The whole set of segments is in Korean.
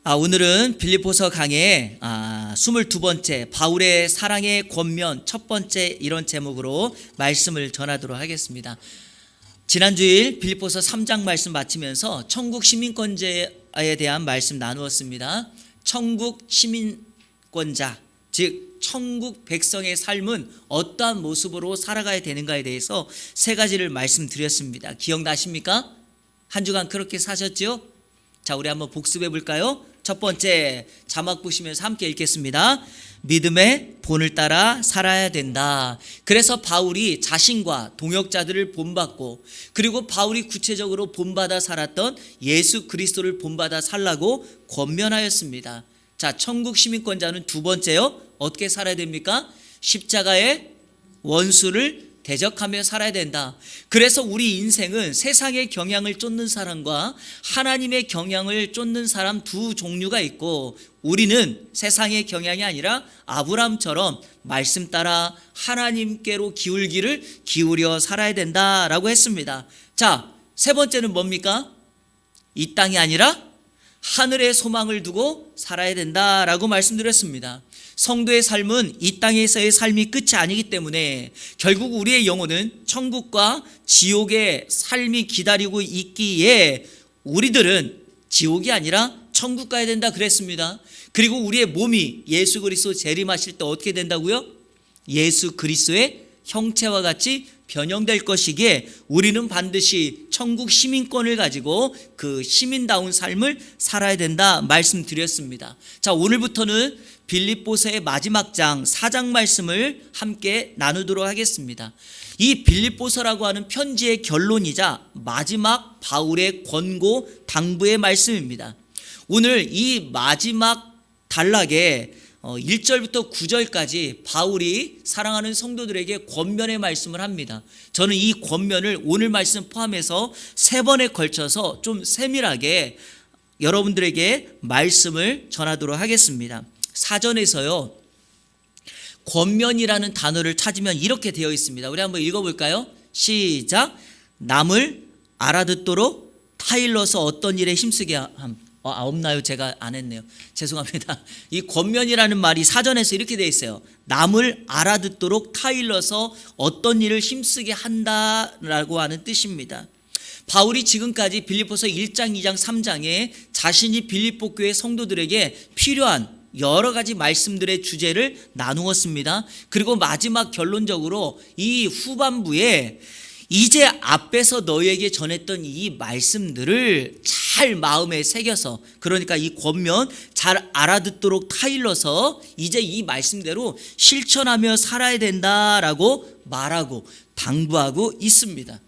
오늘은 빌립보서 강의 22번째 바울의 사랑의 권면 첫 번째 이런 제목으로 말씀을 전하도록 하겠습니다. 지난주일 빌립보서 3장 말씀 마치면서 천국 시민권자에 대한 말씀 나누었습니다. 천국 시민권자, 즉 천국 백성의 삶은 어떠한 모습으로 살아가야 되는가에 대해서 세 가지를 말씀드렸습니다. 기억나십니까? 한 주간 그렇게 사셨죠? 자, 우리 한번 복습해 볼까요? 첫 번째, 자막 보시면서 함께 읽겠습니다. 믿음의 본을 따라 살아야 된다. 그래서 바울이 자신과 동역자들을 본받고, 그리고 바울이 구체적으로 본받아 살았던 예수 그리스도를 본받아 살라고 권면하였습니다. 자, 천국 시민권자는 두 번째요, 어떻게 살아야 됩니까? 십자가의 원수를 대적하며 살아야 된다. 그래서 우리 인생은 세상의 경향을 쫓는 사람과 하나님의 경향을 쫓는 사람 두 종류가 있고, 우리는 세상의 경향이 아니라 아브라함처럼 말씀 따라 하나님께로 기울여 살아야 된다라고 했습니다. 자, 세 번째는 뭡니까? 이 땅이 아니라 하늘의 소망을 두고 살아야 된다라고 말씀드렸습니다. 성도의 삶은 이 땅에서의 삶이 끝이 아니기 때문에 결국 우리의 영혼은 천국과 지옥의 삶이 기다리고 있기에 우리들은 지옥이 아니라 천국 가야 된다 그랬습니다. 그리고 우리의 몸이 예수 그리스도 재림하실 때 어떻게 된다고요? 예수 그리스도의 형체와 같이 변형될 것이기에 우리는 반드시 천국 시민권을 가지고 그 시민다운 삶을 살아야 된다 말씀드렸습니다. 자, 오늘부터는 빌립보서의 마지막 장 4장 말씀을 함께 나누도록 하겠습니다. 이 빌립보서라고 하는 편지의 결론이자 마지막 바울의 권고 당부의 말씀입니다. 오늘 이 마지막 단락에 1절부터 9절까지 바울이 사랑하는 성도들에게 권면의 말씀을 합니다. 저는 이 권면을 오늘 말씀 포함해서 3번에 걸쳐서 좀 세밀하게 여러분들에게 말씀을 전하도록 하겠습니다. 사전에서요, 권면이라는 단어를 찾으면 이렇게 되어 있습니다. 우리 한번 읽어볼까요? 시작. 남을 알아듣도록 타일러서 어떤 일에 힘쓰게 함. 없나요? 제가 안 했네요. 죄송합니다. 이 권면이라는 말이 사전에서 이렇게 되어 있어요. 남을 알아듣도록 타일러서 어떤 일을 힘쓰게 한다라고 하는 뜻입니다. 바울이 지금까지 빌립보서 1장, 2장, 3장에 자신이 빌립보 교회 성도들에게 필요한 여러 가지 말씀들의 주제를 나누었습니다. 그리고 마지막 결론적으로 이 후반부에 이제 앞에서 너희에게 전했던 이 말씀들을 잘 마음에 새겨서, 그러니까 이 권면 잘 알아듣도록 타일러서 이제 이 말씀대로 실천하며 살아야 된다라고 말하고 당부하고 있습니다.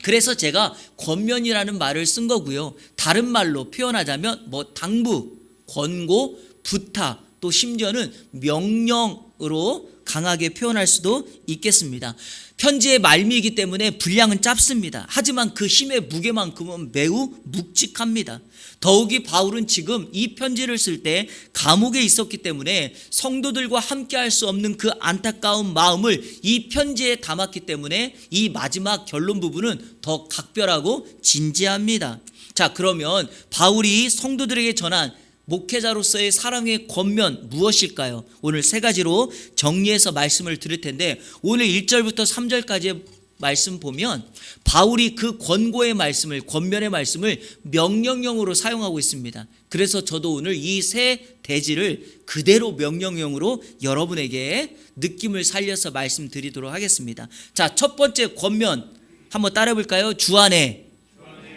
그래서 제가 권면이라는 말을 쓴 거고요. 다른 말로 표현하자면 당부, 권고, 부탁, 또 심지어는 명령으로 강하게 표현할 수도 있겠습니다. 편지의 말미이기 때문에 분량은 짧습니다. 하지만 그 힘의 무게만큼은 매우 묵직합니다. 더욱이 바울은 지금 이 편지를 쓸 때 감옥에 있었기 때문에 성도들과 함께 할 수 없는 그 안타까운 마음을 이 편지에 담았기 때문에 이 마지막 결론 부분은 더 각별하고 진지합니다. 자, 그러면 바울이 성도들에게 전한 목회자로서의 사랑의 권면 무엇일까요? 오늘 세 가지로 정리해서 말씀을 드릴 텐데, 오늘 1절부터 3절까지의 말씀 보면 바울이 그 권고의 말씀을, 권면의 말씀을 명령형으로 사용하고 있습니다. 그래서 저도 오늘 이 세 대지를 그대로 명령형으로 여러분에게 느낌을 살려서 말씀드리도록 하겠습니다. 자, 첫 번째 권면 한번 따라 볼까요? 주 안에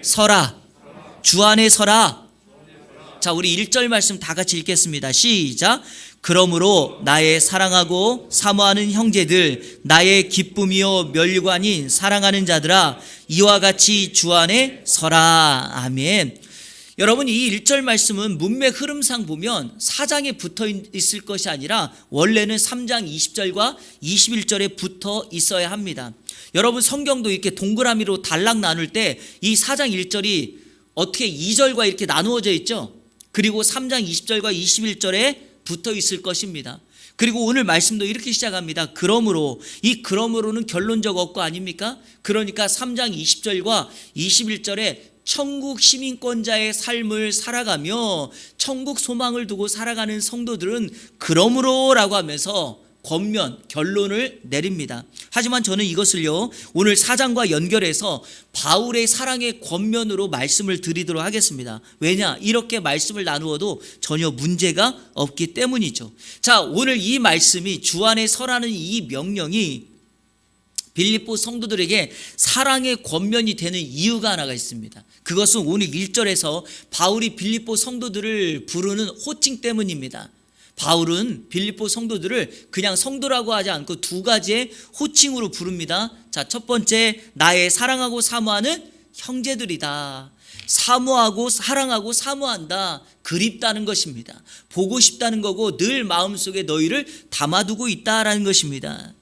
서라. 주 안에 서라. 자, 우리 1절 말씀 다 같이 읽겠습니다. 시작. 그러므로 나의 사랑하고 사모하는 형제들, 나의 기쁨이요 멸관인 사랑하는 자들아, 이와 같이 주 안에 서라. 아멘. 여러분, 이 1절 말씀은 문맥 흐름상 보면 4장에 붙어 있을 것이 아니라 원래는 3장 20절과 21절에 붙어 있어야 합니다. 여러분, 성경도 이렇게 동그라미로 단락 나눌 때 이 4장 1절이 어떻게 2절과 이렇게 나누어져 있죠? 그리고 3장 20절과 21절에 붙어 있을 것입니다. 그리고 오늘 말씀도 이렇게 시작합니다. 그러므로, 이 그러므로는 결론적 어구 아닙니까? 그러니까 3장 20절과 21절에 천국 시민권자의 삶을 살아가며 천국 소망을 두고 살아가는 성도들은 그러므로라고 하면서 권면, 결론을 내립니다. 하지만 저는 이것을요, 오늘 4장과 연결해서 바울의 사랑의 권면으로 말씀을 드리도록 하겠습니다. 왜냐? 이렇게 말씀을 나누어도 전혀 문제가 없기 때문이죠. 자, 오늘 이 말씀이 주 안에 서라는 이 명령이 빌립보 성도들에게 사랑의 권면이 되는 이유가 하나가 있습니다. 그것은 오늘 1절에서 바울이 빌립보 성도들을 부르는 호칭 때문입니다. 바울은 빌립보 성도들을 그냥 성도라고 하지 않고 두 가지의 호칭으로 부릅니다. 자, 첫 번째, 나의 사랑하고 사모하는 형제들이다. 사모하고 사랑하고 사모한다. 그립다는 것입니다. 보고 싶다는 거고 늘 마음속에 너희를 담아두고 있다라는 것입니다.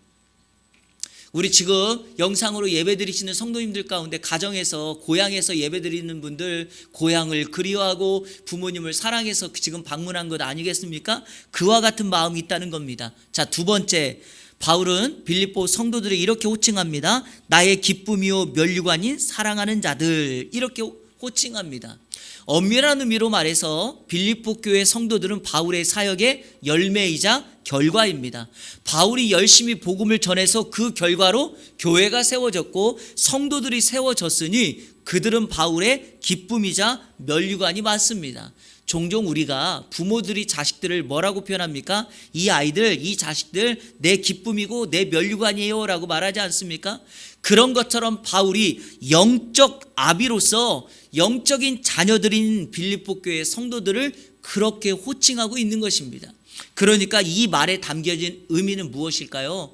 우리 지금 영상으로 예배드리시는 성도님들 가운데 가정에서 고향에서 예배드리는 분들, 고향을 그리워하고 부모님을 사랑해서 지금 방문한 것 아니겠습니까? 그와 같은 마음이 있다는 겁니다. 자, 두 번째, 바울은 빌립보 성도들을 이렇게 호칭합니다. 나의 기쁨이요 면류관인 사랑하는 자들, 이렇게 호칭합니다. 엄밀한 의미로 말해서 빌립보 교회 성도들은 바울의 사역의 열매이자 결과입니다. 바울이 열심히 복음을 전해서 그 결과로 교회가 세워졌고 성도들이 세워졌으니 그들은 바울의 기쁨이자 면류관이 맞습니다. 종종 우리가 부모들이 자식들을 뭐라고 표현합니까? 이 아이들, 이 자식들 내 기쁨이고 내 면류관이에요 라고 말하지 않습니까? 그런 것처럼 바울이 영적 아비로서 영적인 자녀들인 빌립보 교회 성도들을 그렇게 호칭하고 있는 것입니다. 그러니까 이 말에 담겨진 의미는 무엇일까요?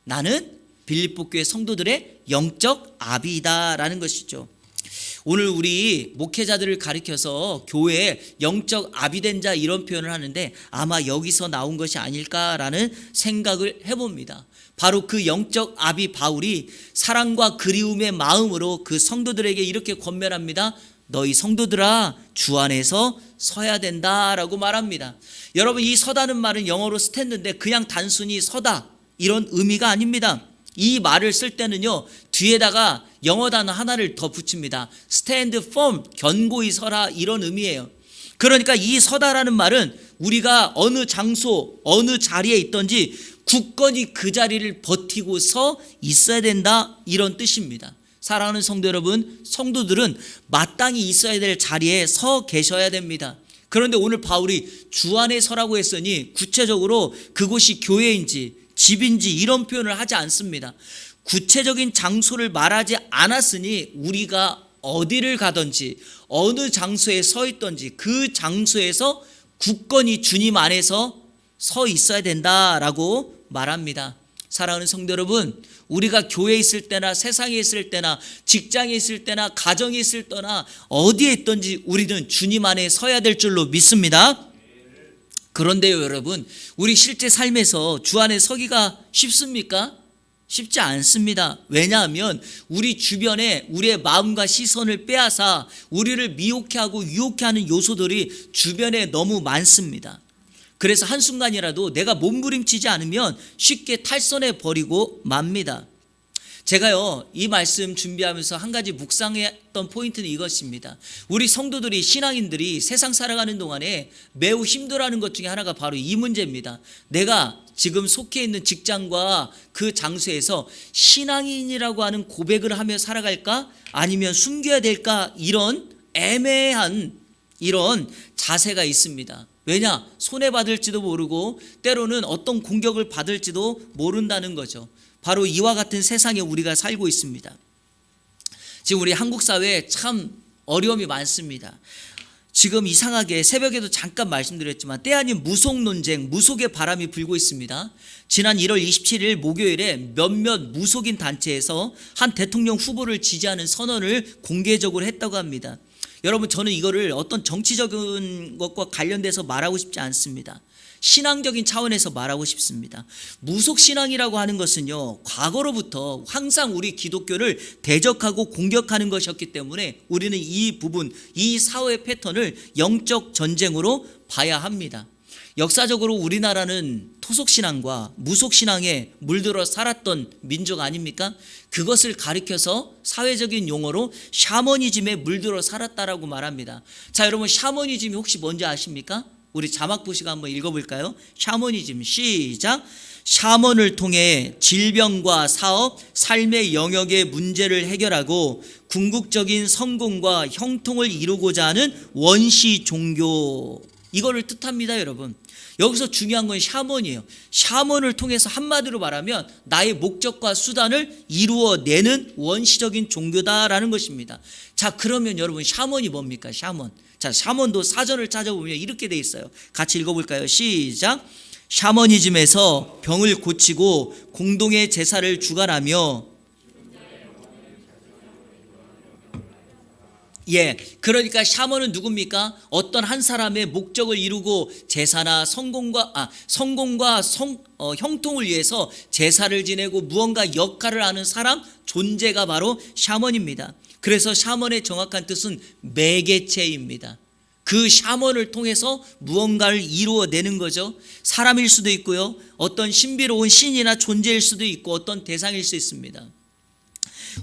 나는 빌립보 교회 성도들의 영적 아비이다라는 것이죠. 오늘 우리 목회자들을 가리켜서 교회에 영적 아비된 자 이런 표현을 하는데 아마 여기서 나온 것이 아닐까라는 생각을 해봅니다. 바로 그 영적 아비 바울이 사랑과 그리움의 마음으로 그 성도들에게 이렇게 권면합니다. 너희 성도들아 주 안에서 서야 된다라고 말합니다. 여러분, 이 서다는 말은 영어로 스탠드인데 그냥 단순히 서다 이런 의미가 아닙니다. 이 말을 쓸 때는요, 뒤에다가 영어 단어 하나를 더 붙입니다. stand firm, 견고히 서라, 이런 의미예요. 그러니까 이 서다라는 말은 우리가 어느 장소, 어느 자리에 있든지 굳건히 그 자리를 버티고 서 있어야 된다, 이런 뜻입니다. 사랑하는 성도 여러분, 성도들은 마땅히 있어야 될 자리에 서 계셔야 됩니다. 그런데 오늘 바울이 주 안에 서라고 했으니 구체적으로 그곳이 교회인지 집인지 이런 표현을 하지 않습니다. 구체적인 장소를 말하지 않았으니 우리가 어디를 가든지 어느 장소에 서 있든지 그 장소에서 굳건히 주님 안에서 서 있어야 된다라고 말합니다. 사랑하는 성도 여러분, 우리가 교회에 있을 때나 세상에 있을 때나 직장에 있을 때나 가정에 있을 때나 어디에 있든지 우리는 주님 안에 서야 될 줄로 믿습니다. 그런데요 여러분, 우리 실제 삶에서 주 안에 서기가 쉽습니까? 쉽지 않습니다. 왜냐하면 우리 주변에 우리의 마음과 시선을 빼앗아 우리를 미혹해하고 유혹해하는 요소들이 주변에 너무 많습니다. 그래서 한순간이라도 내가 몸부림치지 않으면 쉽게 탈선해 버리고 맙니다. 제가요, 이 말씀 준비하면서 한 가지 묵상했던 포인트는 이것입니다. 우리 성도들이, 신앙인들이 세상 살아가는 동안에 매우 힘들어하는 것 중에 하나가 바로 이 문제입니다. 내가 지금 속해 있는 직장과 그 장소에서 신앙인이라고 하는 고백을 하며 살아갈까? 아니면 숨겨야 될까? 이런 애매한 이런 자세가 있습니다. 왜냐? 손해받을지도 모르고 때로는 어떤 공격을 받을지도 모른다는 거죠. 바로 이와 같은 세상에 우리가 살고 있습니다. 지금 우리 한국 사회에 참 어려움이 많습니다. 지금 이상하게 새벽에도 잠깐 말씀드렸지만 때 아닌 무속 논쟁, 무속의 바람이 불고 있습니다. 지난 1월 27일 목요일에 몇몇 무속인 단체에서 한 대통령 후보를 지지하는 선언을 공개적으로 했다고 합니다. 여러분, 저는 이거를 어떤 정치적인 것과 관련돼서 말하고 싶지 않습니다. 신앙적인 차원에서 말하고 싶습니다. 무속신앙이라고 하는 것은요, 과거로부터 항상 우리 기독교를 대적하고 공격하는 것이었기 때문에 우리는 이 부분, 이 사회 패턴을 영적 전쟁으로 봐야 합니다. 역사적으로 우리나라는 토속신앙과 무속신앙에 물들어 살았던 민족 아닙니까? 그것을 가리켜서 사회적인 용어로 샤머니즘에 물들어 살았다라고 말합니다. 자, 여러분, 샤머니즘이 혹시 뭔지 아십니까? 우리 자막 보시고 한번 읽어볼까요? 샤머니즘 시작. 샤먼을 통해 질병과 사업, 삶의 영역의 문제를 해결하고 궁극적인 성공과 형통을 이루고자 하는 원시 종교, 이거를 뜻합니다. 여러분, 여기서 중요한 건 샤먼이에요. 샤먼을 통해서 한마디로 말하면 나의 목적과 수단을 이루어내는 원시적인 종교다라는 것입니다. 자, 그러면 여러분, 샤먼이 뭡니까? 샤먼. 자, 샤먼도 사전을 찾아보면 이렇게 돼 있어요. 같이 읽어볼까요? 시작. 샤머니즘에서 병을 고치고 공동의 제사를 주관하며, 그러니까 샤먼은 누굽니까? 어떤 한 사람의 목적을 이루고 제사나 성공과 형통을 위해서 제사를 지내고 무언가 역할을 하는 사람, 존재가 바로 샤먼입니다. 그래서 샤먼의 정확한 뜻은 매개체입니다. 그 샤먼을 통해서 무언가를 이루어내는 거죠. 사람일 수도 있고요, 어떤 신비로운 신이나 존재일 수도 있고 어떤 대상일 수 있습니다.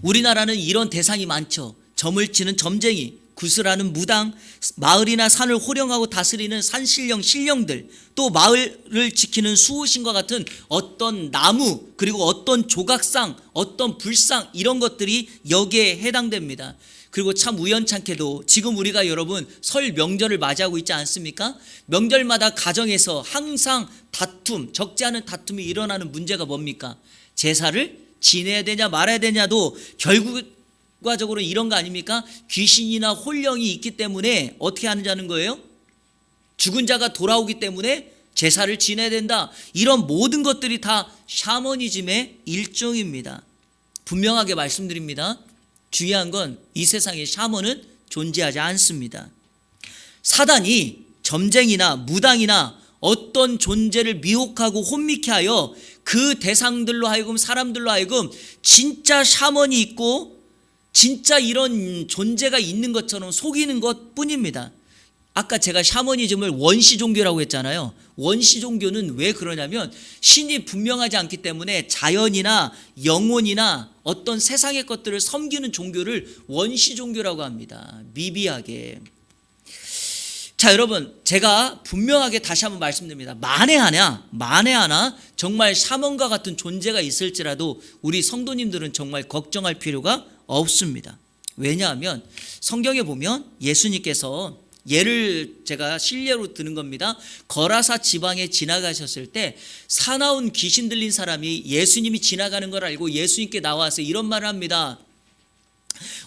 우리나라는 이런 대상이 많죠. 점을 치는 점쟁이, 구슬하는 무당, 마을이나 산을 호령하고 다스리는 산신령, 신령들, 또 마을을 지키는 수호신과 같은 어떤 나무, 그리고 어떤 조각상, 어떤 불상, 이런 것들이 여기에 해당됩니다. 그리고 참 우연찮게도 지금 우리가 여러분 설 명절을 맞이하고 있지 않습니까? 명절마다 가정에서 항상 다툼, 적지 않은 다툼이 일어나는 문제가 뭡니까? 제사를 지내야 되냐 말아야 되냐도 결과적으로 이런 거 아닙니까? 귀신이나 혼령이 있기 때문에 어떻게 하느냐는 거예요? 죽은 자가 돌아오기 때문에 제사를 지내야 된다. 이런 모든 것들이 다 샤머니즘의 일종입니다. 분명하게 말씀드립니다. 중요한 건 이 세상에 샤먼은 존재하지 않습니다. 사단이 점쟁이나 무당이나 어떤 존재를 미혹하고 혼미케 하여 그 대상들로 하여금, 사람들로 하여금 진짜 샤먼이 있고 진짜 이런 존재가 있는 것처럼 속이는 것 뿐입니다. 아까 제가 샤머니즘을 원시 종교라고 했잖아요. 원시 종교는 왜 그러냐면 신이 분명하지 않기 때문에 자연이나 영혼이나 어떤 세상의 것들을 섬기는 종교를 원시 종교라고 합니다. 미비하게. 자, 여러분, 제가 분명하게 다시 한번 말씀드립니다. 만에 하나 정말 샤먼과 같은 존재가 있을지라도 우리 성도님들은 정말 걱정할 필요가 없습니다. 왜냐하면 성경에 보면 예수님께서, 예를 제가 실례로 드는 겁니다. 거라사 지방에 지나가셨을 때 사나운 귀신 들린 사람이 예수님이 지나가는 걸 알고 예수님께 나와서 이런 말을 합니다.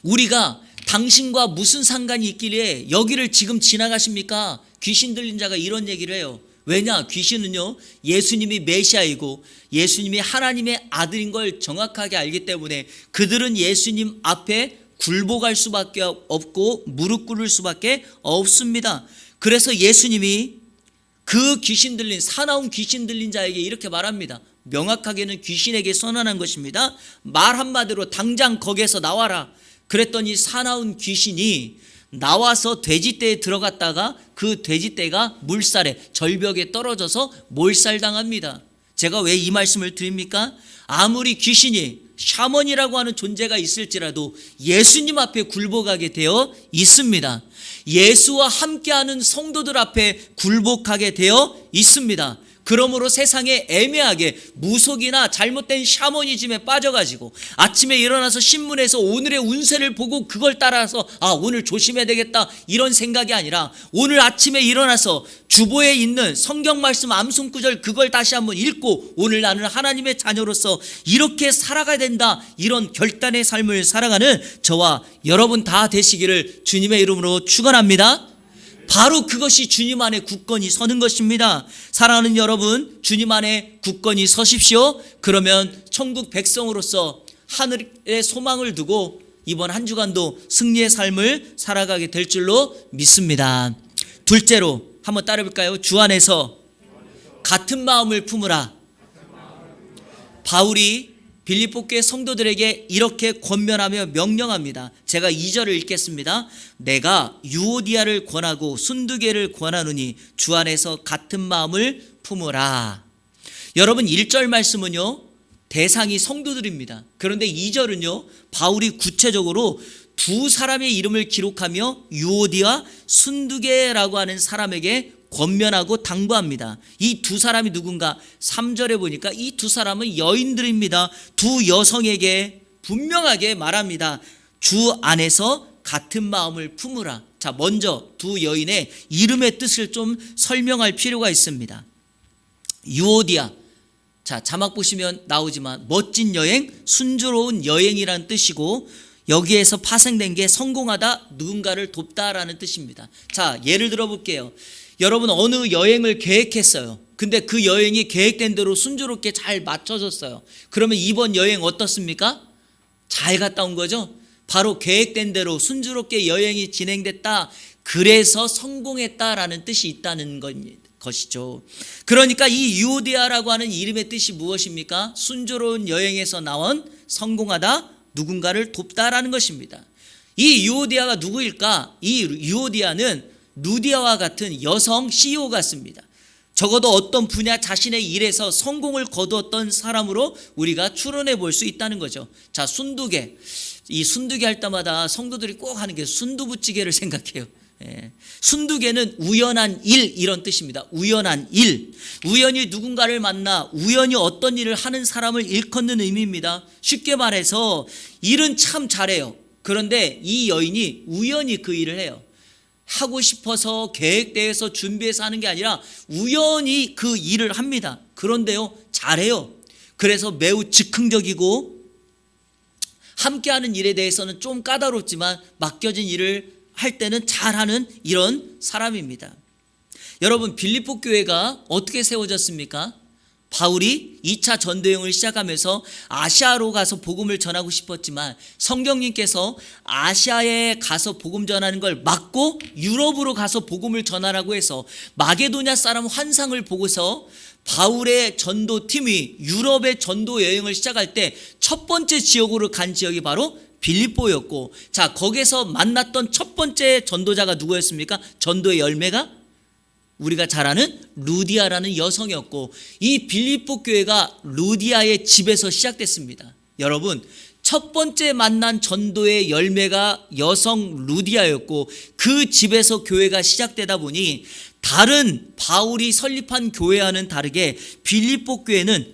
우리가 당신과 무슨 상관이 있길래 여기를 지금 지나가십니까? 귀신 들린 자가 이런 얘기를 해요. 왜냐? 귀신은요, 예수님이 메시아이고 예수님이 하나님의 아들인 걸 정확하게 알기 때문에 그들은 예수님 앞에 굴복할 수밖에 없고 무릎 꿇을 수밖에 없습니다. 그래서 예수님이 그 귀신 들린, 사나운 귀신 들린 자에게 이렇게 말합니다. 명확하게는 귀신에게 선언한 것입니다. 말 한마디로 당장 거기에서 나와라. 그랬더니 사나운 귀신이 나와서 돼지떼에 들어갔다가 그 돼지떼가 물살에, 절벽에 떨어져서 몰살당합니다. 제가 왜 이 말씀을 드립니까? 아무리 귀신이, 샤먼이라고 하는 존재가 있을지라도 예수님 앞에 굴복하게 되어 있습니다. 예수와 함께하는 성도들 앞에 굴복하게 되어 있습니다. 그러므로 세상에 애매하게 무속이나 잘못된 샤머니즘에 빠져가지고 아침에 일어나서 신문에서 오늘의 운세를 보고 그걸 따라서 오늘 조심해야 되겠다 이런 생각이 아니라 오늘 아침에 일어나서 주보에 있는 성경 말씀 암송구절 그걸 다시 한번 읽고 오늘 나는 하나님의 자녀로서 이렇게 살아가야 된다, 이런 결단의 삶을 살아가는 저와 여러분 다 되시기를 주님의 이름으로 축원합니다. 바로 그것이 주님 안에 굳건히 서는 것입니다. 사랑하는 여러분, 주님 안에 굳건히 서십시오. 그러면 천국 백성으로서 하늘의 소망을 두고 이번 한 주간도 승리의 삶을 살아가게 될 줄로 믿습니다. 둘째로 한번 따라해볼까요? 주 안에서 같은 마음을 품으라. 바울이 빌립보 교회 성도들에게 이렇게 권면하며 명령합니다. 제가 2절을 읽겠습니다. 내가 유오디아를 권하고 순두계를 권하노니 주 안에서 같은 마음을 품으라. 여러분 1절 말씀은요, 대상이 성도들입니다. 그런데 2절은요, 바울이 구체적으로 두 사람의 이름을 기록하며 유오디아 순두계라고 하는 사람에게 권면하고 당부합니다. 이 두 사람이 누군가? 3절에 보니까 이 두 사람은 여인들입니다. 두 여성에게 분명하게 말합니다. 주 안에서 같은 마음을 품으라. 자, 먼저 두 여인의 이름의 뜻을 좀 설명할 필요가 있습니다. 유오디아, 자, 자막 보시면 나오지만 멋진 여행, 순조로운 여행이라는 뜻이고, 여기에서 파생된 게 성공하다, 누군가를 돕다라는 뜻입니다. 자, 예를 들어 볼게요. 여러분 어느 여행을 계획했어요. 근데 그 여행이 계획된 대로 순조롭게 잘 맞춰졌어요. 그러면 이번 여행 어떻습니까? 잘 갔다 온 거죠? 바로 계획된 대로 순조롭게 여행이 진행됐다. 그래서 성공했다라는 뜻이 있다는 것이죠. 그러니까 이 유오디아라고 하는 이름의 뜻이 무엇입니까? 순조로운 여행에서 나온 성공하다, 누군가를 돕다라는 것입니다. 이 유오디아가 누구일까? 이 유오디아는 루디아와 같은 여성 CEO 같습니다. 적어도 어떤 분야 자신의 일에서 성공을 거두었던 사람으로 우리가 추론해 볼 수 있다는 거죠. 자, 순두계. 이 순두계 할 때마다 성도들이 꼭 하는 게 순두부찌개를 생각해요. 순두계는 우연한 일, 이런 뜻입니다. 우연한 일. 우연히 누군가를 만나 우연히 어떤 일을 하는 사람을 일컫는 의미입니다. 쉽게 말해서 일은 참 잘해요. 그런데 이 여인이 우연히 그 일을 해요. 하고 싶어서 계획대에서 준비해서 하는 게 아니라 우연히 그 일을 합니다. 그런데요, 잘해요. 그래서 매우 즉흥적이고 함께하는 일에 대해서는 좀 까다롭지만 맡겨진 일을 할 때는 잘하는 이런 사람입니다. 여러분, 빌립보 교회가 어떻게 세워졌습니까? 바울이 2차 전도여행을 시작하면서 아시아로 가서 복음을 전하고 싶었지만 성경님께서 아시아에 가서 복음 전하는 걸 막고 유럽으로 가서 복음을 전하라고 해서 마게도냐 사람 환상을 보고서 바울의 전도팀이 유럽의 전도 여행을 시작할 때 첫 번째 지역으로 간 지역이 바로 빌립보였고, 자, 거기서 만났던 첫 번째 전도자가 누구였습니까? 전도의 열매가 우리가 잘 아는 루디아라는 여성이었고, 이 빌립보 교회가 루디아의 집에서 시작됐습니다. 여러분, 첫 번째 만난 전도의 열매가 여성 루디아였고, 그 집에서 교회가 시작되다 보니 다른 바울이 설립한 교회와는 다르게 빌립보 교회는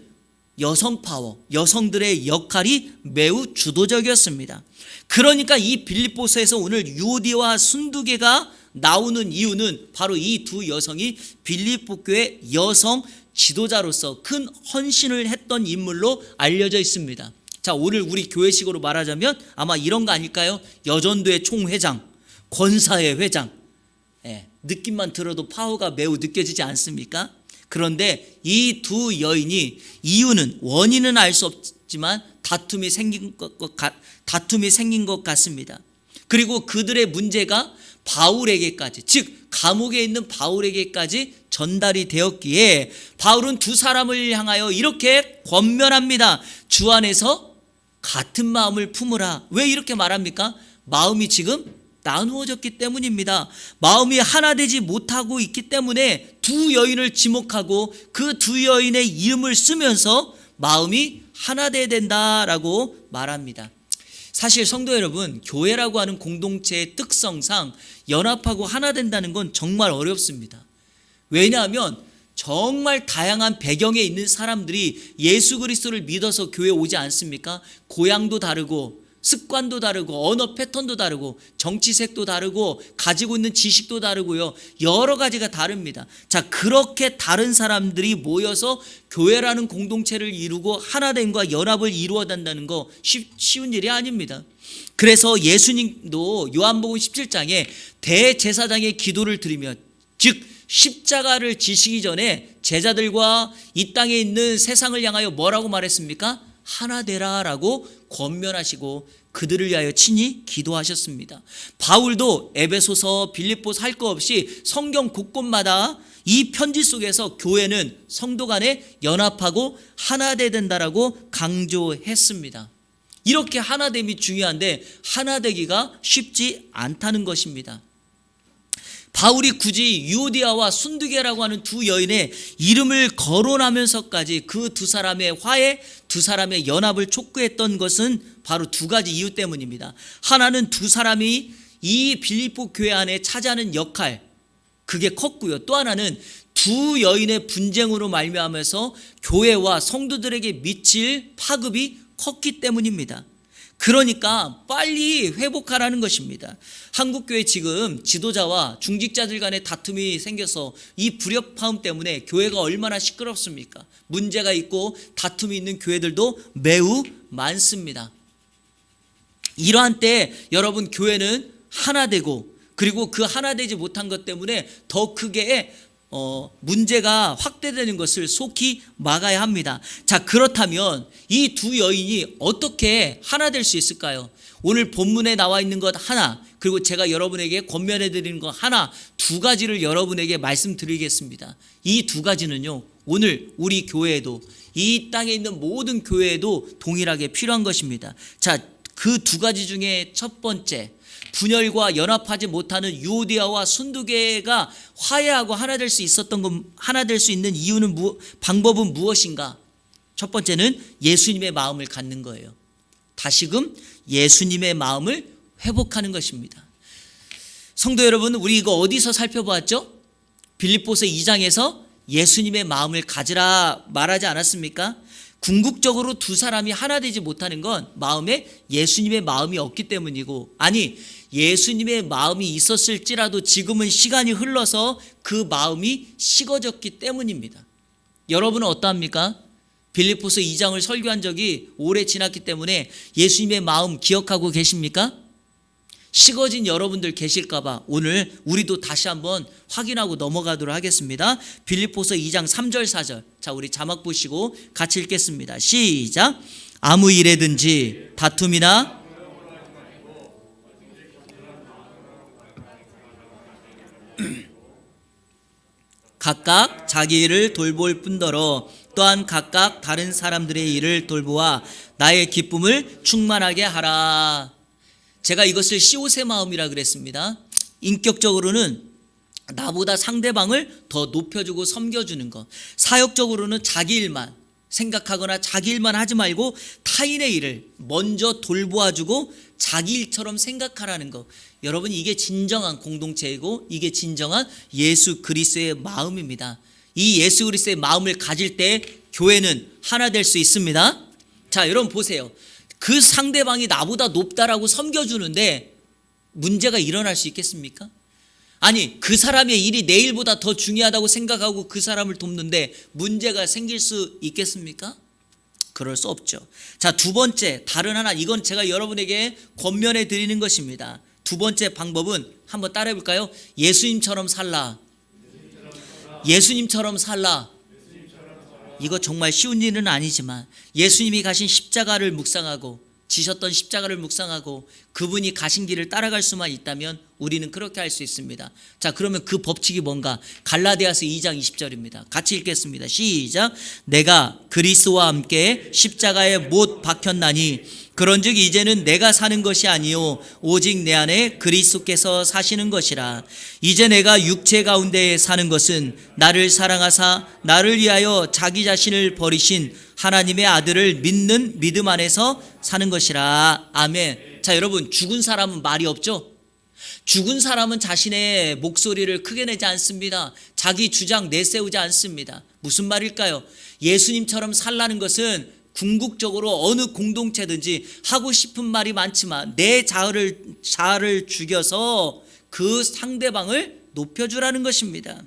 여성 파워, 여성들의 역할이 매우 주도적이었습니다. 그러니까 이 빌립보서에서 오늘 유오디아와 순두계가 나오는 이유는 바로 이 두 여성이 빌립보 교회 여성 지도자로서 큰 헌신을 했던 인물로 알려져 있습니다. 자, 오늘 우리 교회식으로 말하자면 아마 이런 거 아닐까요? 여전도의 총회장, 권사회 회장. 느낌만 들어도 파워가 매우 느껴지지 않습니까? 그런데 이 두 여인이, 이유는 원인은 알 수 없지만 다툼이 생긴 것 같습니다. 그리고 그들의 문제가 바울에게까지, 즉 감옥에 있는 바울에게까지 전달이 되었기에 바울은 두 사람을 향하여 이렇게 권면합니다. 주 안에서 같은 마음을 품으라. 왜 이렇게 말합니까? 마음이 지금 나누어졌기 때문입니다. 마음이 하나 되지 못하고 있기 때문에 두 여인을 지목하고 그 두 여인의 이름을 쓰면서 마음이 하나 돼야 된다라고 말합니다. 사실 성도 여러분, 교회라고 하는 공동체의 특성상 연합하고 하나 된다는 건 정말 어렵습니다. 왜냐하면 정말 다양한 배경에 있는 사람들이 예수 그리스도를 믿어서 교회에 오지 않습니까? 고향도 다르고 습관도 다르고 언어 패턴도 다르고 정치색도 다르고 가지고 있는 지식도 다르고요. 여러 가지가 다릅니다. 자, 그렇게 다른 사람들이 모여서 교회라는 공동체를 이루고 하나됨과 연합을 이루어 간다는 거 쉬운 일이 아닙니다. 그래서 예수님도 요한복음 17장에 대제사장의 기도를 드리며, 즉 십자가를 지시기 전에 제자들과 이 땅에 있는 세상을 향하여 뭐라고 말했습니까? 하나 되라라고 권면하시고, 그들을 위하여 친히 기도하셨습니다. 바울도 에베소서, 빌립보서 할 거 없이 성경 곳곳마다 이 편지 속에서 교회는 성도 간에 연합하고 하나되어야 된다라고 강조했습니다. 이렇게 하나됨이 중요한데 하나되기가 쉽지 않다는 것입니다. 바울이 굳이 유오디아와 순두계라고 하는 두 여인의 이름을 거론하면서까지 그 두 사람의 화해, 두 사람의 연합을 촉구했던 것은 바로 두 가지 이유 때문입니다. 하나는 두 사람이 이 빌립보 교회 안에 차지하는 역할, 그게 컸고요. 또 하나는 두 여인의 분쟁으로 말미암아서 교회와 성도들에게 미칠 파급이 컸기 때문입니다. 그러니까 빨리 회복하라는 것입니다. 한국교회 지금 지도자와 중직자들 간의 다툼이 생겨서 이 불협화음 때문에 교회가 얼마나 시끄럽습니까? 문제가 있고 다툼이 있는 교회들도 매우 많습니다. 이러한 때 여러분 교회는 하나 되고 그리고 그 하나 되지 못한 것 때문에 더 크게 문제가 확대되는 것을 속히 막아야 합니다. 자, 그렇다면 이 두 여인이 어떻게 하나 될 수 있을까요? 오늘 본문에 나와 있는 것 하나, 그리고 제가 여러분에게 권면해 드리는 것 하나, 두 가지를 여러분에게 말씀드리겠습니다. 이 두 가지는요, 오늘 우리 교회에도, 이 땅에 있는 모든 교회에도 동일하게 필요한 것입니다. 자, 그 두 가지 중에 첫 번째, 분열과 연합하지 못하는 유오디아와 순두계가 화해하고 하나 될 수 있었던 것, 하나 될 수 있는 이유는 방법은 무엇인가? 첫 번째는 예수님의 마음을 갖는 거예요. 다시금 예수님의 마음을 회복하는 것입니다. 성도 여러분, 우리 이거 어디서 살펴보았죠? 빌립보서 2장에서 예수님의 마음을 가지라 말하지 않았습니까? 궁극적으로 두 사람이 하나 되지 못하는 건 마음에 예수님의 마음이 없기 때문이고, 아니 예수님의 마음이 있었을지라도 지금은 시간이 흘러서 그 마음이 식어졌기 때문입니다. 여러분은 어떠합니까? 빌립보서 2장을 설교한 적이 오래 지났기 때문에 예수님의 마음 기억하고 계십니까? 식어진 여러분들 계실까봐 오늘 우리도 다시 한번 확인하고 넘어가도록 하겠습니다. 빌립보서 2장 3절 4절. 자, 우리 자막 보시고 같이 읽겠습니다. 시작. 아무 일에든지 다툼이나 각각 자기 일을 돌볼 뿐더러 또한 각각 다른 사람들의 일을 돌보아 나의 기쁨을 충만하게 하라. 제가 이것을 시옷의 마음이라 그랬습니다. 인격적으로는 나보다 상대방을 더 높여주고 섬겨주는 것, 사역적으로는 자기 일만 생각하거나 자기 일만 하지 말고 타인의 일을 먼저 돌보아주고 자기 일처럼 생각하라는 것. 여러분, 이게 진정한 공동체이고 이게 진정한 예수 그리스도의 마음입니다. 이 예수 그리스도의 마음을 가질 때 교회는 하나 될 수 있습니다. 자, 여러분 보세요. 그 상대방이 나보다 높다라고 섬겨주는데 문제가 일어날 수 있겠습니까? 아니, 그 사람의 일이 내 일보다 더 중요하다고 생각하고 그 사람을 돕는데 문제가 생길 수 있겠습니까? 그럴 수 없죠. 자, 두 번째, 다른 하나, 이건 제가 여러분에게 권면해 드리는 것입니다. 두 번째 방법은 한번 따라해 볼까요? 예수님처럼 살라. 예수님처럼 살라. 이거 정말 쉬운 일은 아니지만 예수님이 가신 십자가를 묵상하고 지셨던 십자가를 묵상하고 그분이 가신 길을 따라갈 수만 있다면 우리는 그렇게 할 수 있습니다. 자, 그러면 그 법칙이 뭔가? 갈라디아서 2장 20절입니다. 같이 읽겠습니다. 시작. 내가 그리스도와 함께 십자가에 못 박혔나니 그런즉 이제는 내가 사는 것이 아니요 오직 내 안에 그리스도께서 사시는 것이라. 이제 내가 육체 가운데 사는 것은 나를 사랑하사 나를 위하여 자기 자신을 버리신 하나님의 아들을 믿는 믿음 안에서 사는 것이라. 아멘. 자, 여러분, 죽은 사람은 말이 없죠? 죽은 사람은 자신의 목소리를 크게 내지 않습니다. 자기 주장 내세우지 않습니다. 무슨 말일까요? 예수님처럼 살라는 것은 궁극적으로 어느 공동체든지 하고 싶은 말이 많지만 내 자아를 죽여서 그 상대방을 높여주라는 것입니다.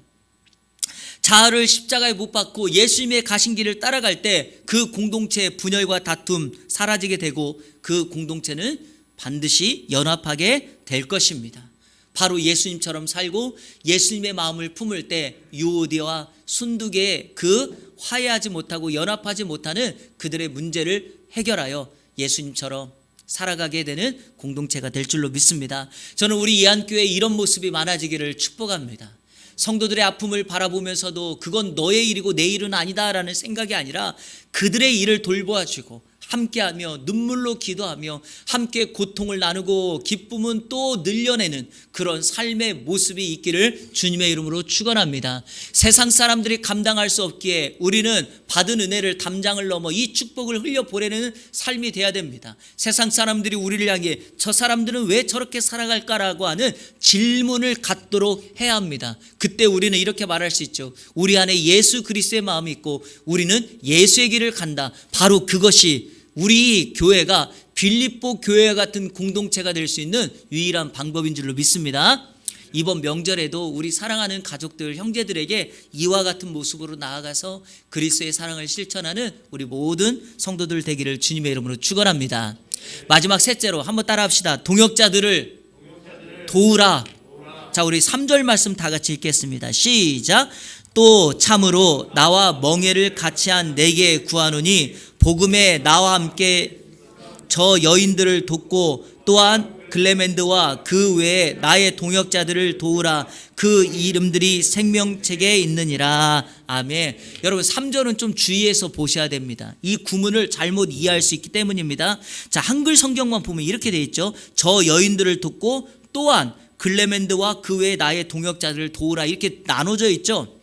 자아를 십자가에 못 박고 예수님의 가신 길을 따라갈 때 그 공동체의 분열과 다툼 사라지게 되고 그 공동체는 반드시 연합하게 될 것입니다. 바로 예수님처럼 살고 예수님의 마음을 품을 때 유오디아와 순두계의 그 화해하지 못하고 연합하지 못하는 그들의 문제를 해결하여 예수님처럼 살아가게 되는 공동체가 될 줄로 믿습니다. 저는 우리 이안교회에 이런 모습이 많아지기를 축복합니다. 성도들의 아픔을 바라보면서도 그건 너의 일이고 내 일은 아니다라는 생각이 아니라 그들의 일을 돌보아주고 함께하며 눈물로 기도하며 함께 고통을 나누고 기쁨은 또 늘려내는 그런 삶의 모습이 있기를 주님의 이름으로 축원합니다. 세상 사람들이 감당할 수 없기에 우리는 받은 은혜를 담장을 넘어 이 축복을 흘려보내는 삶이 돼야 됩니다. 세상 사람들이 우리를 향해 저 사람들은 왜 저렇게 살아갈까라고 하는 질문을 갖도록 해야 합니다. 그때 우리는 이렇게 말할 수 있죠. 우리 안에 예수 그리스도의 마음이 있고 우리는 예수의 길을 간다. 바로 그것이 우리 교회가 빌립보 교회 같은 공동체가 될 수 있는 유일한 방법인 줄로 믿습니다. 이번 명절에도 우리 사랑하는 가족들, 형제들에게 이와 같은 모습으로 나아가서 그리스도의 사랑을 실천하는 우리 모든 성도들 되기를 주님의 이름으로 축원합니다. 마지막 셋째로 한번 따라합시다. 동역자들을 도우라. 자, 우리 3절 말씀 다 같이 읽겠습니다. 시작. 또 참으로 나와 멍에를 같이 한 내게 구하노니 복음에 나와 함께 저 여인들을 돕고 또한 글레멘드와 그 외에 나의 동역자들을 도우라. 그 이름들이 생명책에 있느니라. 아멘. 여러분 3절은 좀 주의해서 보셔야 됩니다. 이 구문을 잘못 이해할 수 있기 때문입니다. 자, 한글 성경만 보면 이렇게 되어 있죠. 저 여인들을 돕고 또한 글레멘드와 그 외에 나의 동역자들을 도우라. 이렇게 나눠져 있죠.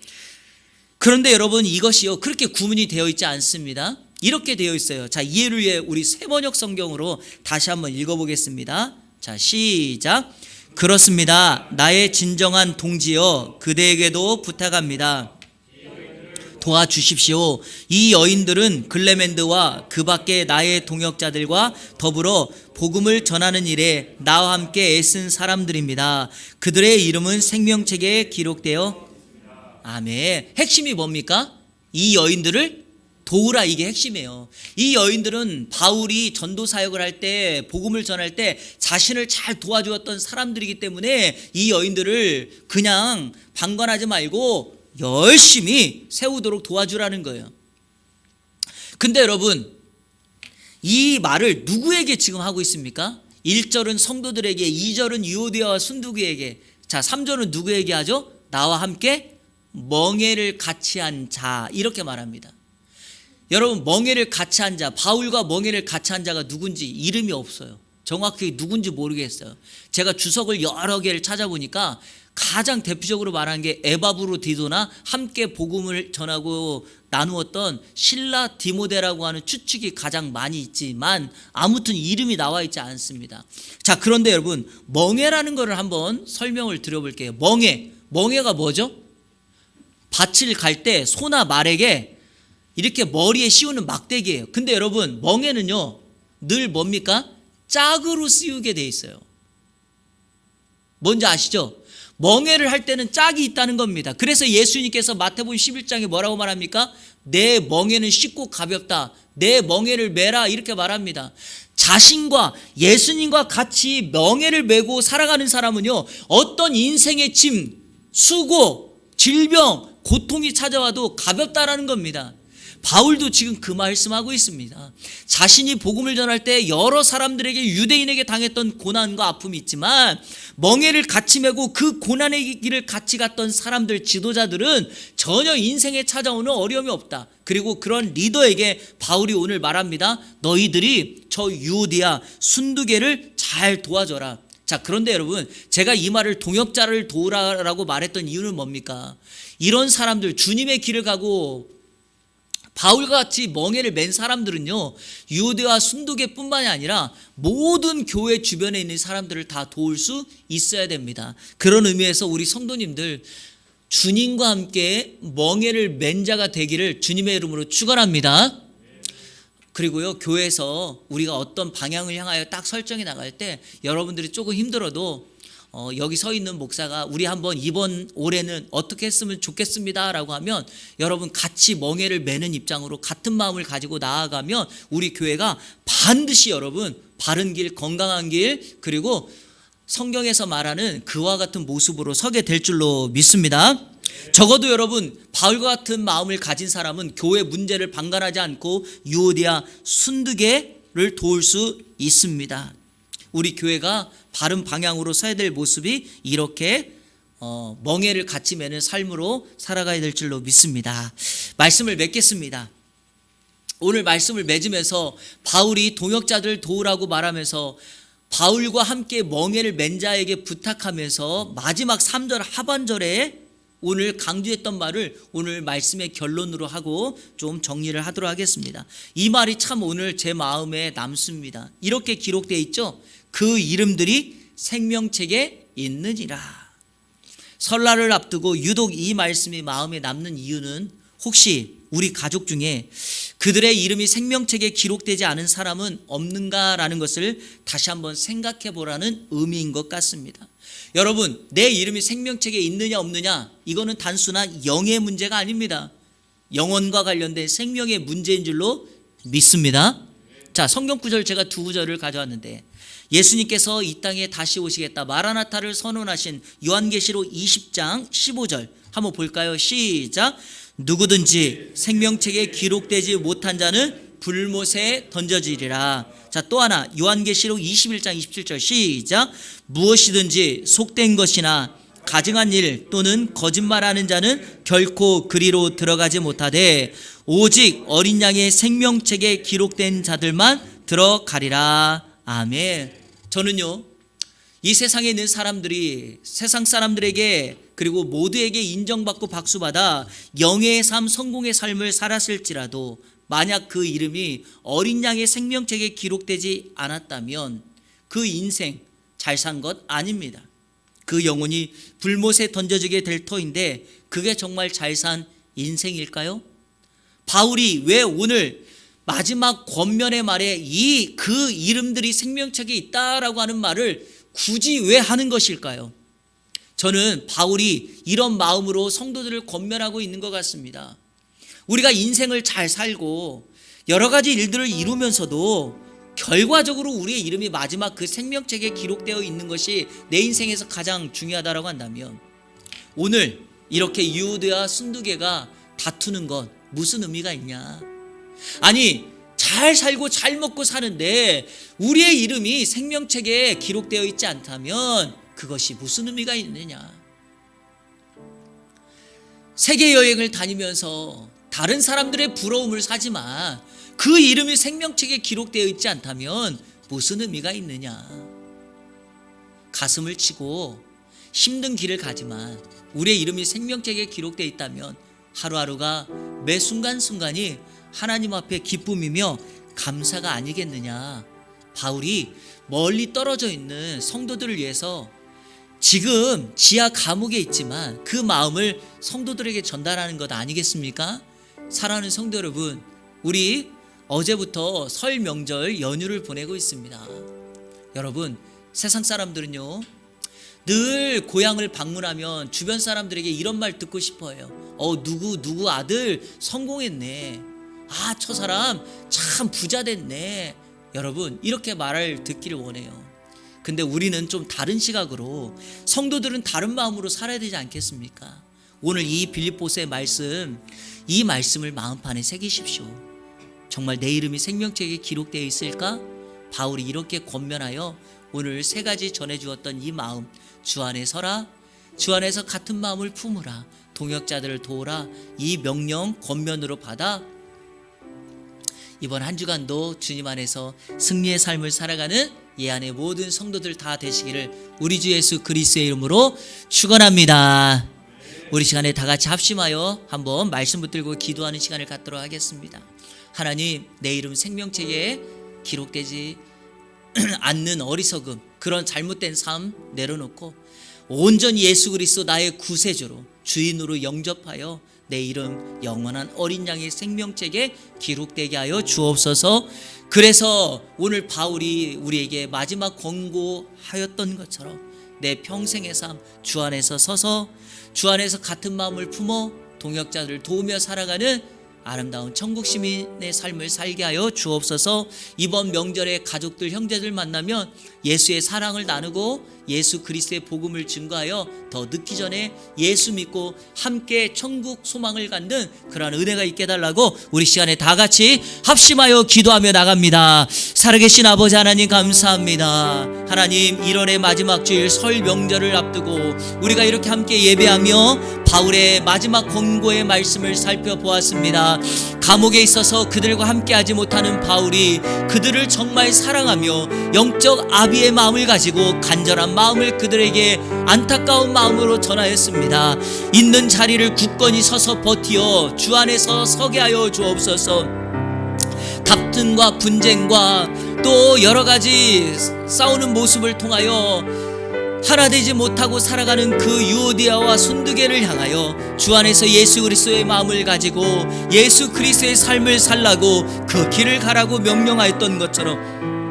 그런데 여러분 이것이요 그렇게 구문이 되어 있지 않습니다. 이렇게 되어 있어요. 자, 이해를 위해 우리 새번역 성경으로 다시 한번 읽어보겠습니다. 자, 시작. 그렇습니다. 나의 진정한 동지여 그대에게도 부탁합니다. 도와주십시오. 이 여인들은 글레멘드와 그 밖에 나의 동역자들과 더불어 복음을 전하는 일에 나와 함께 애쓴 사람들입니다. 그들의 이름은 생명책에 기록되어 아멘. 핵심이 뭡니까? 이 여인들을 도우라. 이게 핵심이에요. 이 여인들은 바울이 전도 사역을 할 때 복음을 전할 때 자신을 잘 도와주었던 사람들이기 때문에 이 여인들을 그냥 방관하지 말고 열심히 세우도록 도와주라는 거예요. 근데 여러분 이 말을 누구에게 지금 하고 있습니까? 1절은 성도들에게, 2절은 유오디아와 순두교에게, 자 3절은 누구에게 하죠? 나와 함께 멍에를 같이 한 자, 이렇게 말합니다. 여러분 멍에를 같이 한 자, 바울과 멍에를 같이 한 자가 누군지 이름이 없어요. 정확히 누군지 모르겠어요. 제가 주석을 여러 개를 찾아보니까 가장 대표적으로 말하는 게 에바브로디도나 함께 복음을 전하고 나누었던 실라 디모데라고 하는 추측이 가장 많이 있지만 아무튼 이름이 나와 있지 않습니다. 자, 그런데 여러분 멍에라는 것을 한번 설명을 드려볼게요. 멍에가 뭐죠? 밭을 갈 때 소나 말에게 이렇게 머리에 씌우는 막대기예요. 근데 여러분 멍에는요 늘 뭡니까? 짝으로 씌우게 돼 있어요. 뭔지 아시죠? 멍에를 할 때는 짝이 있다는 겁니다. 그래서 예수님께서 마태복음 11장에 뭐라고 말합니까? 내 멍에는 쉽고 가볍다. 내 멍에를 메라. 이렇게 말합니다. 자신과 예수님과 같이 멍에를 메고 살아가는 사람은요 어떤 인생의 짐, 수고, 질병, 고통이 찾아와도 가볍다라는 겁니다. 바울도 지금 그 말씀하고 있습니다. 자신이 복음을 전할 때 여러 사람들에게, 유대인에게 당했던 고난과 아픔이 있지만 멍에를 같이 메고 그 고난의 길을 같이 갔던 사람들, 지도자들은 전혀 인생에 찾아오는 어려움이 없다. 그리고 그런 리더에게 바울이 오늘 말합니다. 너희들이 저 유오디아 순두개를 잘 도와줘라. 자, 그런데 여러분 제가 이 말을 동역자를 도우라라고 말했던 이유는 뭡니까? 이런 사람들, 주님의 길을 가고 바울과 같이 멍에를 맨 사람들은요 유대와 순두개뿐만이 아니라 모든 교회 주변에 있는 사람들을 다 도울 수 있어야 됩니다. 그런 의미에서 우리 성도님들 주님과 함께 멍에를 맨 자가 되기를 주님의 이름으로 축원합니다. 그리고요 교회에서 우리가 어떤 방향을 향하여 딱 설정해 나갈 때 여러분들이 조금 힘들어도 여기 서 있는 목사가 우리 한번 이번 올해는 어떻게 했으면 좋겠습니다 라고 하면 여러분 같이 멍에를 매는 입장으로 같은 마음을 가지고 나아가면 우리 교회가 반드시 여러분 바른 길, 건강한 길, 그리고 성경에서 말하는 그와 같은 모습으로 서게 될 줄로 믿습니다. 적어도 여러분 바울과 같은 마음을 가진 사람은 교회 문제를 방관하지 않고 유오디아 순두개 서로를 도울 수 있습니다. 우리 교회가 바른 방향으로 서야 될 모습이 이렇게 멍에를 같이 매는 삶으로 살아가야 될 줄로 믿습니다. 말씀을 맺겠습니다. 오늘 말씀을 맺으면서 바울이 동역자들을 도우라고 말하면서 바울과 함께 멍에를 맨 자에게 부탁하면서 마지막 3절 하반절에 오늘 강조했던 말을 오늘 말씀의 결론으로 하고 좀 정리를 하도록 하겠습니다. 이 말이 참 오늘 제 마음에 남습니다. 이렇게 기록되어 있죠. 그 이름들이 생명책에 있느니라. 설날을 앞두고 유독 이 말씀이 마음에 남는 이유는 혹시 우리 가족 중에 그들의 이름이 생명책에 기록되지 않은 사람은 없는가라는 것을 다시 한번 생각해 보라는 의미인 것 같습니다. 여러분, 내 이름이 생명책에 있느냐 없느냐, 이거는 단순한 영의 문제가 아닙니다. 영혼과 관련된 생명의 문제인 줄로 믿습니다. 자, 성경 구절 제가 두 구절을 가져왔는데, 예수님께서 이 땅에 다시 오시겠다 마라나타를 선언하신 요한계시록 20장 15절 한번 볼까요? 시작. 누구든지 생명책에 기록되지 못한 자는 불못에 던져지리라. 자, 또 하나 요한계시록 21장 27절 시작. 무엇이든지 속된 것이나 가증한 일 또는 거짓말하는 자는 결코 그리로 들어가지 못하되 오직 어린 양의 생명책에 기록된 자들만 들어가리라. 아멘. 저는요, 이 세상에 있는 사람들이 세상 사람들에게 그리고 모두에게 인정받고 박수받아 영예의 삶, 성공의 삶을 살았을지라도 만약 그 이름이 어린 양의 생명책에 기록되지 않았다면 그 인생 잘 산 것 아닙니다. 그 영혼이 불못에 던져지게 될 터인데 그게 정말 잘 산 인생일까요? 바울이 왜 오늘 마지막 권면의 말에 그 이름들이 생명책에 있다라고 하는 말을 굳이 왜 하는 것일까요? 저는 바울이 이런 마음으로 성도들을 권면하고 있는 것 같습니다. 우리가 인생을 잘 살고 여러 가지 일들을 이루면서도 결과적으로 우리의 이름이 마지막 그 생명책에 기록되어 있는 것이 내 인생에서 가장 중요하다고 한다면 오늘 이렇게 유대와 순두개가 다투는 건 무슨 의미가 있냐? 아니, 잘 살고 잘 먹고 사는데 우리의 이름이 생명책에 기록되어 있지 않다면 그것이 무슨 의미가 있느냐? 세계 여행을 다니면서 다른 사람들의 부러움을 사지만 그 이름이 생명책에 기록되어 있지 않다면 무슨 의미가 있느냐? 가슴을 치고 힘든 길을 가지만 우리의 이름이 생명책에 기록되어 있다면 하루하루가 매 순간순간이 하나님 앞에 기쁨이며 감사가 아니겠느냐? 바울이 멀리 떨어져 있는 성도들을 위해서 지금 지하 감옥에 있지만 그 마음을 성도들에게 전달하는 것 아니겠습니까? 사랑하는 성도 여러분, 우리 어제부터 설 명절 연휴를 보내고 있습니다. 여러분, 세상 사람들은요 늘 고향을 방문하면 주변 사람들에게 이런 말 듣고 싶어요. 누구 아들 성공했네. 저 사람 참 부자 됐네. 여러분, 이렇게 말을 듣기를 원해요. 근데 우리는 좀 다른 시각으로, 성도들은 다른 마음으로 살아야 되지 않겠습니까? 오늘 이 빌립보서의 말씀, 이 말씀을 마음판에 새기십시오. 정말 내 이름이 생명책에 기록되어 있을까? 바울이 이렇게 권면하여 오늘 세 가지 전해주었던 이 마음, 주 안에 서라, 주 안에서 같은 마음을 품으라, 동역자들을 도우라, 이 명령 권면으로 받아 이번 한 주간도 주님 안에서 승리의 삶을 살아가는 예안의 모든 성도들 다 되시기를 우리 주 예수 그리스도의 이름으로 축원합니다. 우리 시간에 다 같이 합심하여 한번 말씀 붙들고 기도하는 시간을 갖도록 하겠습니다. 하나님, 내 이름 생명책에 기록되지 않는 어리석음, 그런 잘못된 삶 내려놓고 온전히 예수 그리스도 나의 구세주로 주인으로 영접하여 내 이름 영원한 어린 양의 생명책에 기록되게 하여 주옵소서. 그래서 오늘 바울이 우리에게 마지막 권고하였던 것처럼 내 평생의 삶 주 안에서 서서 주 안에서 같은 마음을 품어 동역자들을 도우며 살아가는 아름다운 천국 시민의 삶을 살게 하여 주옵소서. 이번 명절에 가족들, 형제들 만나면 예수의 사랑을 나누고 예수 그리스도의 복음을 증거하여 더 늦기 전에 예수 믿고 함께 천국 소망을 갖는 그러한 은혜가 있게 해달라고 우리 시간에 다 같이 합심하여 기도하며 나갑니다. 살아계신 아버지 하나님 감사합니다. 하나님 1월의 마지막 주일 설 명절을 앞두고 우리가 이렇게 함께 예배하며 바울의 마지막 권고의 말씀을 살펴보았습니다. 감옥에 있어서 그들과 함께하지 못하는 바울이 그들을 정말 사랑하며 영적 아비의 마음을 가지고 간절한 마음을 그들에게 안타까운 마음으로 전하였습니다. 있는 자리를 굳건히 서서 버티어 주 안에서 서게 하여 주옵소서. 다툼과 분쟁과 또 여러 가지 싸우는 모습을 통하여 하나 되지 못하고 살아가는 그 유오디아와 순두개를 향하여 주 안에서 예수 그리스도의 마음을 가지고 예수 그리스도의 삶을 살라고 그 길을 가라고 명령하였던 것처럼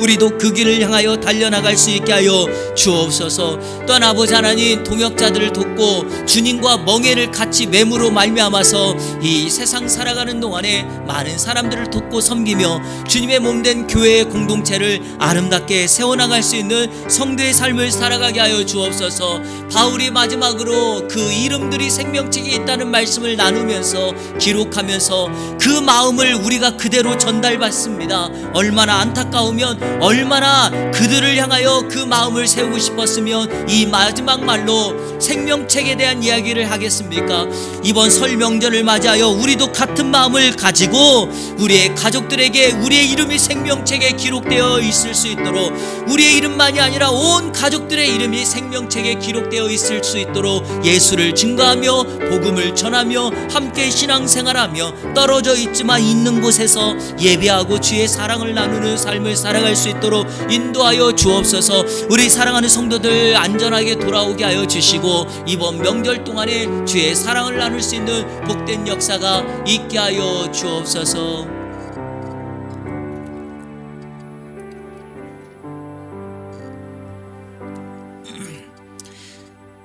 우리도 그 길을 향하여 달려나갈 수 있게 하여 주옵소서. 또한 아버지 하나님 동역자들을 돕고 주님과 멍에를 같이 매무로 말미암아서 이 세상 살아가는 동안에 많은 사람들을 돕고 섬기며 주님의 몸된 교회의 공동체를 아름답게 세워나갈 수 있는 성도의 삶을 살아가게 하여 주옵소서. 바울이 마지막으로 그 이름들이 생명책에 있다는 말씀을 나누면서 기록하면서 그 마음을 우리가 그대로 전달받습니다. 얼마나 안타까우면 얼마나 그들을 향하여 그 마음을 세우고 싶었으면 이 마지막 말로 생명책에 대한 이야기를 하겠습니까? 이번 설 명절을 맞이하여 우리도 같은 마음을 가지고 우리의 가족들에게 우리의 이름이 생명책에 기록되어 있을 수 있도록, 우리의 이름만이 아니라 온 가족들의 이름이 생명책에 기록되어 있을 수 있도록 예수를 증거하며 복음을 전하며 함께 신앙생활하며 떨어져 있지만 있는 곳에서 예배하고 주의 사랑을 나누는 삶을 살아갈 수 있도록 인도하여 주옵소서. 우리 사랑하는 성도들 안전하게 돌아오게 하여 주시고 이번 명절 동안에 주의 사랑을 나눌 수 있는 복된 역사가 있게 하여 주옵소서.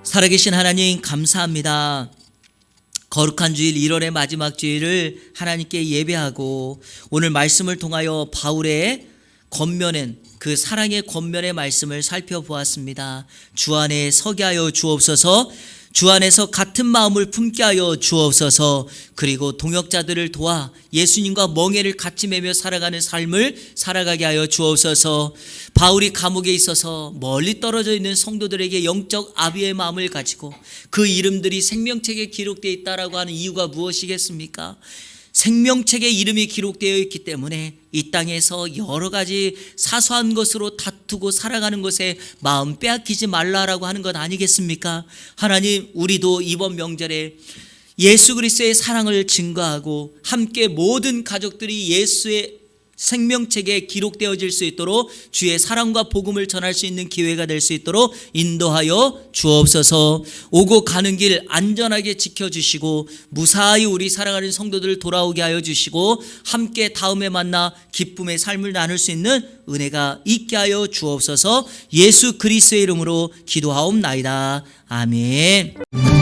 살아계신 하나님 감사합니다. 거룩한 주일 1월의 마지막 주일을 하나님께 예배하고 오늘 말씀을 통하여 바울의 권면엔 그 사랑의 권면의 말씀을 살펴보았습니다. 주 안에 서게 하여 주옵소서. 주 안에서 같은 마음을 품게 하여 주옵소서. 그리고 동역자들을 도와 예수님과 멍에를 같이 매며 살아가는 삶을 살아가게 하여 주옵소서. 바울이 감옥에 있어서 멀리 떨어져 있는 성도들에게 영적 아비의 마음을 가지고 그 이름들이 생명책에 기록되어 있다라고 하는 이유가 무엇이겠습니까? 생명책에 이름이 기록되어 있기 때문에 이 땅에서 여러 가지 사소한 것으로 다투고 살아가는 것에 마음 빼앗기지 말라라고 하는 것 아니겠습니까? 하나님, 우리도 이번 명절에 예수 그리스도의 사랑을 증거하고 함께 모든 가족들이 예수의 생명책에 기록되어질 수 있도록 주의 사랑과 복음을 전할 수 있는 기회가 될 수 있도록 인도하여 주옵소서. 오고 가는 길 안전하게 지켜주시고 무사히 우리 사랑하는 성도들 돌아오게 하여 주시고 함께 다음에 만나 기쁨의 삶을 나눌 수 있는 은혜가 있게 하여 주옵소서. 예수 그리스도의 이름으로 기도하옵나이다. 아멘.